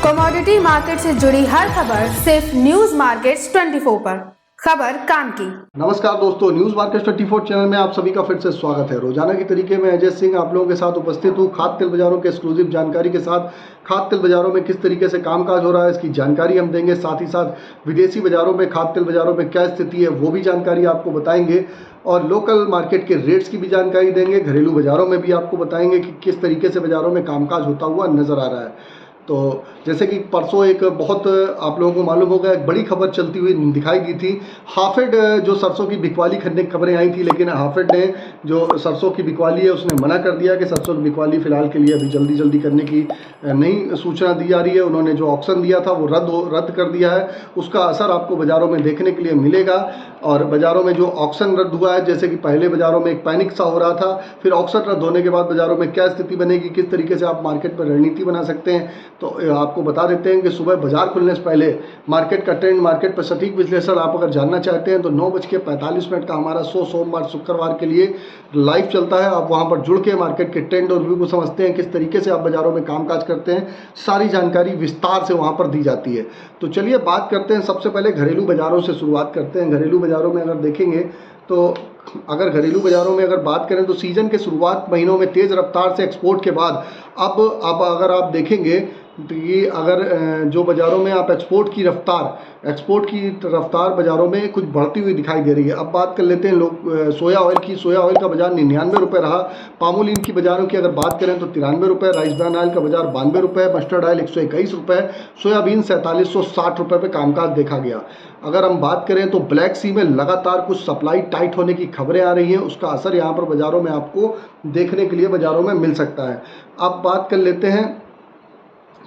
Commodity market से जुड़ी हर खबर सिर्फ न्यूज मार्केट्स 24 पर। खबर काम की। नमस्कार दोस्तों, न्यूज मार्केट 24 चैनल में आप सभी का फिर से स्वागत है। रोजाना की तरीके में अजय सिंह आप लोगों के साथ उपस्थित हूँ खाद्य तेल बाजारों के एक्सक्लूसिव जानकारी के साथ। खाद्य तेल बाजारों में किस तरीके से कामकाज हो रहा है इसकी जानकारी हम देंगे, साथ ही साथ विदेशी बाजारों में खाद्य तेल बाजारों में क्या स्थिति है वो भी जानकारी आपको बताएंगे और लोकल मार्केट के रेट्स की भी जानकारी देंगे। घरेलू बाजारों में भी आपको बताएंगे कि किस तरीके से बाजारों में कामकाज होता हुआ नजर आ रहा है। तो जैसे कि परसों एक बहुत आप लोगों को मालूम होगा एक बड़ी खबर चलती हुई दिखाई दी थी। हाफेड जो सरसों की बिकवाली खरीदने की खबरें आई थी, लेकिन हाफेड ने जो सरसों की बिकवाली है उसने मना कर दिया कि सरसों की बिकवाली फिलहाल के लिए अभी जल्दी करने की नई सूचना दी जा रही है। उन्होंने जो ऑक्शन दिया था वो रद्द कर दिया है। उसका असर आपको बाज़ारों में देखने के लिए मिलेगा और बाज़ारों में जो ऑक्शन रद्द हुआ है, जैसे कि पहले बाज़ारों में एक पैनिक सा हो रहा था, फिर ऑक्शन रद्द होने के बाद बाज़ारों में क्या स्थिति बनेगी, किस तरीके से आप मार्केट पर रणनीति बना सकते हैं, तो आपको बता देते हैं कि सुबह बाजार खुलने से पहले मार्केट का ट्रेंड, मार्केट पर सटीक विश्लेषण आप अगर जानना चाहते हैं तो 9:45 का हमारा सोमवार शुक्रवार के लिए लाइव चलता है। आप वहां पर जुड़ के मार्केट के ट्रेंड और व्यू को समझते हैं, किस तरीके से आप बाजारों में कामकाज करते हैं, सारी जानकारी विस्तार से वहां पर दी जाती है। तो चलिए बात करते हैं, सबसे पहले घरेलू बाजारों से शुरुआत करते हैं। घरेलू बाजारों में अगर देखेंगे तो अगर घरेलू बाजारों में अगर बात करें तो सीजन के शुरुआत महीनों में तेज़ रफ्तार से एक्सपोर्ट के बाद अब अगर आप देखेंगे तो ये अगर जो बाज़ारों में आप एक्सपोर्ट की रफ्तार बाज़ारों में कुछ बढ़ती हुई दिखाई दे रही है। अब बात कर लेते हैं लोग सोया ऑयल की। सोया ऑयल का बाज़ार 99 रुपये रहा। पामोलिन की बाज़ारों की अगर बात करें तो 93 रुपये। राइस ब्रान ऑयल का बाज़ार 92 रुपये। मस्टर्ड ऑयल 121 रुपये। सोयाबीन 4760 रुपये पर कामकाज देखा गया। अगर हम बात करें तो ब्लैक सी में लगातार कुछ सप्लाई टाइट होने की खबरें आ रही हैं, उसका असर यहाँ पर बाज़ारों में आपको देखने के लिए बाज़ारों में मिल सकता है। अब बात कर लेते हैं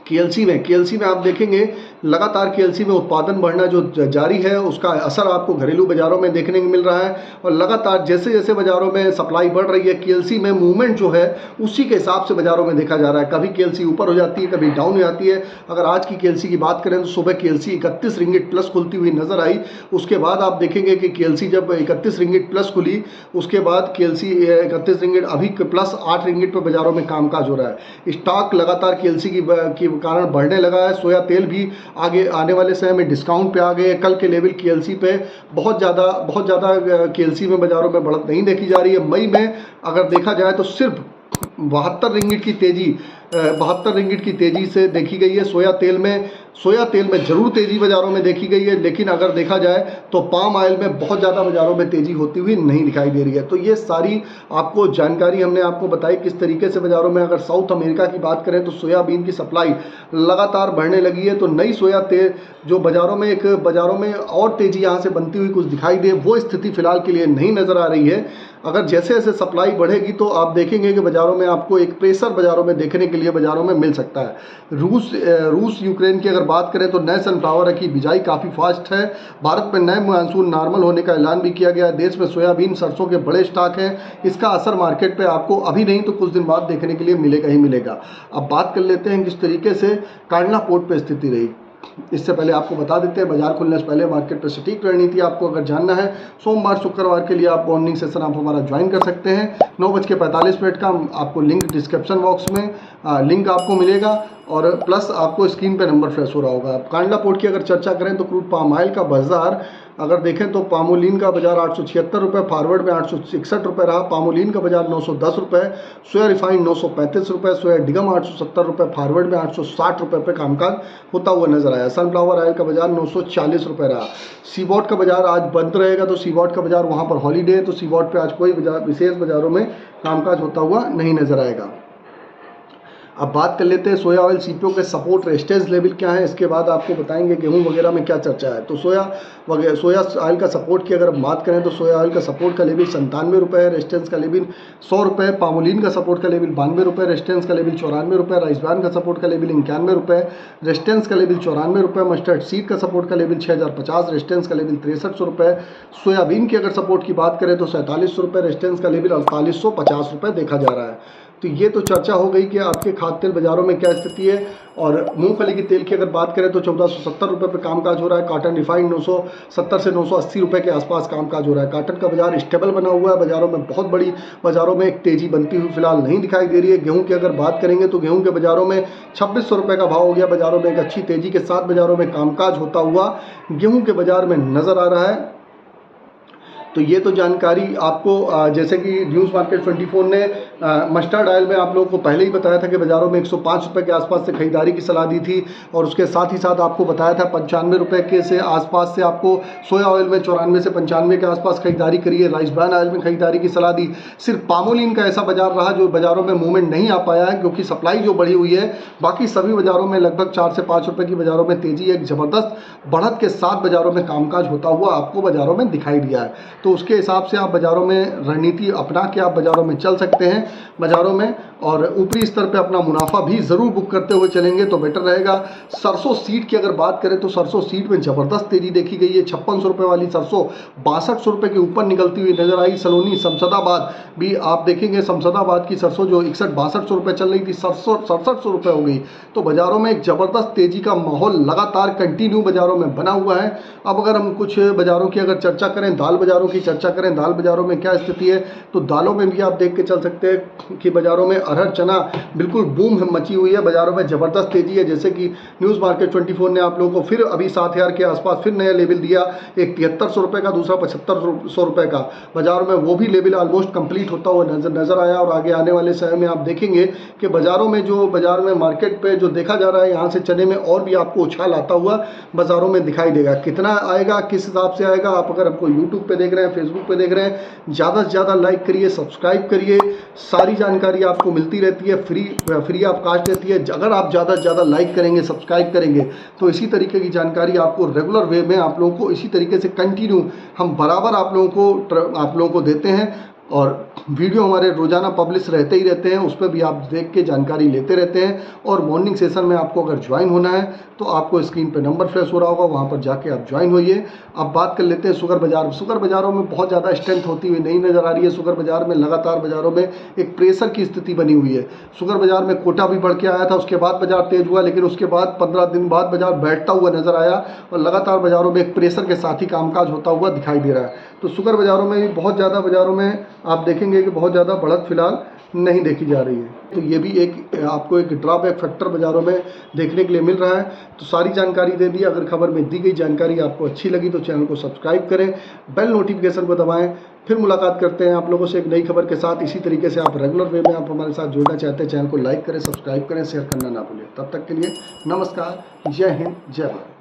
केएलसी में आप देखेंगे लगातार केएलसी में उत्पादन बढ़ना जो जारी है, उसका असर आपको घरेलू बाज़ारों में देखने को मिल रहा है। और लगातार जैसे जैसे बाज़ारों में सप्लाई बढ़ रही है, केएलसी में मूवमेंट जो है उसी के हिसाब से बाज़ारों में देखा जा रहा है। कभी केएलसी ऊपर हो जाती है, कभी डाउन हो जाती है। अगर आज की केएलसी की बात करें तो सुबह केएलसी 31 रिंगिट प्लस खुलती हुई नजर आई। उसके बाद आप देखेंगे कि केएलसी जब 31 रिंगिट प्लस खुली, उसके बाद केएलसी 31 रिंगिट अभी प्लस 8 रिंगिट पर बाज़ारों में कामकाज हो रहा है। स्टॉक लगातार केएलसी की कारण बढ़ने लगा है। सोया तेल भी आगे आने वाले समय में डिस्काउंट पे आ गए। कल के लेवल केएलसी पे बहुत ज़्यादा केएलसी में बाज़ारों में बढ़त नहीं देखी जा रही है। मई में अगर देखा जाए तो सिर्फ 72 रिंगिट की तेज़ी से देखी गई है। सोया तेल में जरूर तेज़ी बाज़ारों में देखी गई है, लेकिन अगर देखा जाए तो पाम ऑयल में बहुत ज़्यादा बाज़ारों में तेज़ी होती हुई नहीं दिखाई दे रही है। तो ये सारी आपको जानकारी हमने आपको बताई किस तरीके से बाज़ारों में। अगर साउथ अमेरिका की बात करें तो सोयाबीन की सप्लाई लगातार बढ़ने लगी है। तो नई सोया तेल जो बाज़ारों में और तेज़ी यहाँ से बनती हुई कुछ दिखाई दे, वो स्थिति फिलहाल के लिए नहीं नज़र आ रही है। अगर जैसे जैसे सप्लाई बढ़ेगी तो आप देखेंगे कि बाज़ारों में आपको एक प्रेशर बाज़ारों में देखने के लिए बाज़ारों में मिल सकता है। रूस यूक्रेन की अगर बात करें तो नए सनफ्लावर की बिजाई काफ़ी फास्ट है। भारत में नए मानसून नॉर्मल होने का ऐलान भी किया गया है। देश में सोयाबीन सरसों के बड़े स्टॉक हैं। इसका असर मार्केट पे आपको अभी नहीं तो कुछ दिन बाद देखने के लिए मिलेगा ही मिलेगा। अब बात कर लेते हैं किस तरीके से कांडला पोर्ट पे स्थिति रही। इससे पहले आपको बता देते हैं बाजार खुलने से पहले मार्केट पर सटीक रणनीति आपको अगर जानना है, सोमवार शुक्रवार के लिए आप मॉर्निंग सेशन आप हमारा ज्वाइन कर सकते हैं। 9:45 का आपको लिंक डिस्क्रिप्शन बॉक्स में लिंक आपको मिलेगा और प्लस आपको स्क्रीन पे नंबर फ्लैश हो रहा होगा। कांडला पोर्ट की अगर चर्चा करें तो क्रूड पाम ऑयल का बाजार अगर देखें तो पामोलिन का बाजार 876 रुपये, फॉरवर्ड में 861 रुपये रहा। पामोलिन का बाजार 910 रुपये, सोया रिफाइंड 935 रुपये, सोया डिगम 870 रुपये, फॉरवर्ड में 860 रुपये पर कामकाज होता हुआ नजर आया। सनफ्लावर ऑयल का बाजार 940 रुपये रहा। सीबॉट का बाजार आज बंद रहेगा, तो सीबॉट का बाजार वहाँ पर हॉलीडे है, तो सीबॉट पर आज कोई विशेष बाजारों में कामकाज होता हुआ नहीं नजर आएगा। अब बात कर लेते हैं सोया ऑयल सीपीओ के सपोर्ट रेजिस्टेंस लेवल क्या है, इसके बाद आपको बताएंगे गेहूं वगैरह में क्या चर्चा है। तो सोया ऑयल का सपोर्ट की अगर बात करें तो सोया ऑयल का सपोर्ट का लेवल 97 रुपये है, रेजिस्टेंस का लेवल 100 रुपये। पामोलिन का सपोर्ट का लेवल 92 रुपये, रेजिस्टेंस का लेवल 94 रुपये। राइस ब्रान का सपोर्ट का लेवल 91 रुपये, रेजिस्टेंस का लेवल 94 रुपये। मस्टर्ड सीड का सपोर्ट का लेवल 6050, रेजिस्टेंस का लेवल 6300 रुपये। सोयाबीन की अगर सपोर्ट की बात करें तो 4700 रुपये, रेजिस्टेंस का लेवल 4850 रुपये देखा जा रहा है। तो ये तो चर्चा हो गई कि आपके खाद्य तेल बाज़ारों में क्या स्थिति है। और मूंगफली के तेल की अगर बात करें तो 1470 रुपये पे कामकाज हो रहा है। कॉटन रिफाइंड 970 से 980 रुपये के आसपास कामकाज हो रहा है। कॉटन का बाजार स्टेबल बना हुआ है, बाज़ारों में बहुत बड़ी बाज़ारों में एक तेज़ी बनती हुई फिलहाल नहीं दिखाई दे रही है। गेहूं की अगर बात करेंगे तो गेहूं के बाज़ारों में 2600 रुपये का भाव हो गया। बाज़ारों में एक अच्छी तेज़ी के साथ बाज़ारों में कामकाज होता हुआ गेहूं के बाज़ार में नज़र आ रहा है। तो ये तो जानकारी आपको जैसे कि न्यूज़ मार्केट 24 ने मस्टर्ड ऑयल में आप लोगों को पहले ही बताया था कि बाज़ारों में 105 रुपये के आसपास से खरीदारी की सलाह दी थी। और उसके साथ ही साथ आपको बताया था 95 रुपये के से आसपास से आपको सोया ऑयल में 94 से 95 के आसपास खरीदारी करिए। राइस ब्रान ऑयल में खरीदारी की सलाह दी। सिर्फ पामोलिन का ऐसा बाजार रहा जो बाज़ारों में मूवमेंट नहीं आ पाया है, क्योंकि सप्लाई जो बढ़ी हुई है। बाकी सभी बाज़ारों में लगभग 4 से 5 रुपये की बाज़ारों में तेज़ी, एक ज़बरदस्त बढ़त के साथ बाज़ारों में कामकाज होता हुआ आपको बाज़ारों में दिखाई दिया है। तो उसके हिसाब से आप बाज़ारों में रणनीति अपना के आप बाज़ारों में चल सकते हैं बाज़ारों में, और ऊपरी स्तर पे अपना मुनाफा भी ज़रूर बुक करते हुए चलेंगे तो बेटर रहेगा। सरसों सीड की अगर बात करें तो सरसों सीड में ज़बरदस्त तेज़ी देखी गई है। 5600 रुपये वाली सरसों 6200 रुपये के ऊपर निकलती हुई नजर आई। सलोनी शमशादाबाद भी आप देखेंगे, शमशादाबाद की सरसों जो 61-6200 रुपये चल रही थी, 6700 रुपये हो गई। तो बाज़ारों में एक ज़बरदस्त तेज़ी का माहौल लगातार कंटिन्यू बाज़ारों में बना हुआ है। अब अगर हम कुछ बाज़ारों की अगर चर्चा करें, दाल बाज़ारों की चर्चा करें, दाल बाज़ारों में क्या स्थिति है, तो दालों में भी आप देख के चल सकते हैं कि बाज़ारों में अरहर चना बिल्कुल बूम मची हुई है। बाज़ारों में ज़बरदस्त तेज़ी है। जैसे कि न्यूज़ मार्केट 24 ने आप लोगों को फिर अभी 7000 के आसपास फिर नया लेवल दिया, एक 7300 रुपये का, दूसरा 7500 रुपये का। बाज़ारों में वो भी लेवल ऑलमोस्ट कंप्लीट होता हुआ नज़र आया। और आगे आने वाले समय में आप देखेंगे कि बाज़ारों में जो बाज़ार में मार्केट पे जो देखा जा रहा है, यहाँ से चने में और भी आपको उछाल आता हुआ बाज़ारों में दिखाई देगा। कितना आएगा, किस हिसाब से आएगा, आप अगर हमको यूट्यूब पे देख रहे हैं, फेसबुक पे देख रहे हैं, ज़्यादा से ज़्यादा लाइक करिए, सब्सक्राइब करिए। सारी जानकारी आपको मिलती रहती है, फ्री ऑफ कास्ट रहती है। अगर आप ज़्यादा से ज़्यादा लाइक करेंगे, सब्सक्राइब करेंगे तो इसी तरीके की जानकारी आपको रेगुलर वे में आप लोगों को इसी तरीके से कंटिन्यू हम बराबर आप लोगों को देते हैं। और वीडियो हमारे रोज़ाना पब्लिश रहते ही रहते हैं, उस पर भी आप देख के जानकारी लेते रहते हैं। और मॉर्निंग सेशन में आपको अगर ज्वाइन होना है तो आपको स्क्रीन पे नंबर फ्लैश हो रहा होगा, वहाँ पर जाके आप ज्वाइन होइए। अब बात कर लेते हैं शुगर बाज़ार। शुगर बाज़ारों में बहुत ज़्यादा स्ट्रेंथ होती हुई नहीं नज़र आ रही है। शुगर बाज़ार में लगातार बाज़ारों में एक प्रेशर की स्थिति बनी हुई है। शुगर बाज़ार में कोटा भी बढ़ के आया था, उसके बाद बाज़ार तेज़ हुआ, लेकिन उसके बाद 15 दिन बाद बाज़ार बैठता हुआ नज़र आया और लगातार बाज़ारों में एक प्रेशर के साथ ही कामकाज होता हुआ दिखाई दे रहा है। तो शुगर बाज़ारों में भी बहुत ज़्यादा बाज़ारों में आप देखेंगे कि बहुत ज़्यादा बढ़त फिलहाल नहीं देखी जा रही है। तो ये भी एक आपको एक ड्रॉबैक फैक्टर बाज़ारों में देखने के लिए मिल रहा है। तो सारी जानकारी दे दी। अगर खबर में दी गई जानकारी आपको अच्छी लगी तो चैनल को सब्सक्राइब करें, बेल नोटिफिकेशन को दबाएं। फिर मुलाकात करते हैं आप लोगों से एक नई खबर के साथ। इसी तरीके से आप रेगुलर वे में आप हमारे साथ जुड़ना चाहते हैं, चैनल को लाइक करें, सब्सक्राइब करें, शेयर करना ना भूलें। तब तक के लिए नमस्कार, जय हिंद, जय भारत।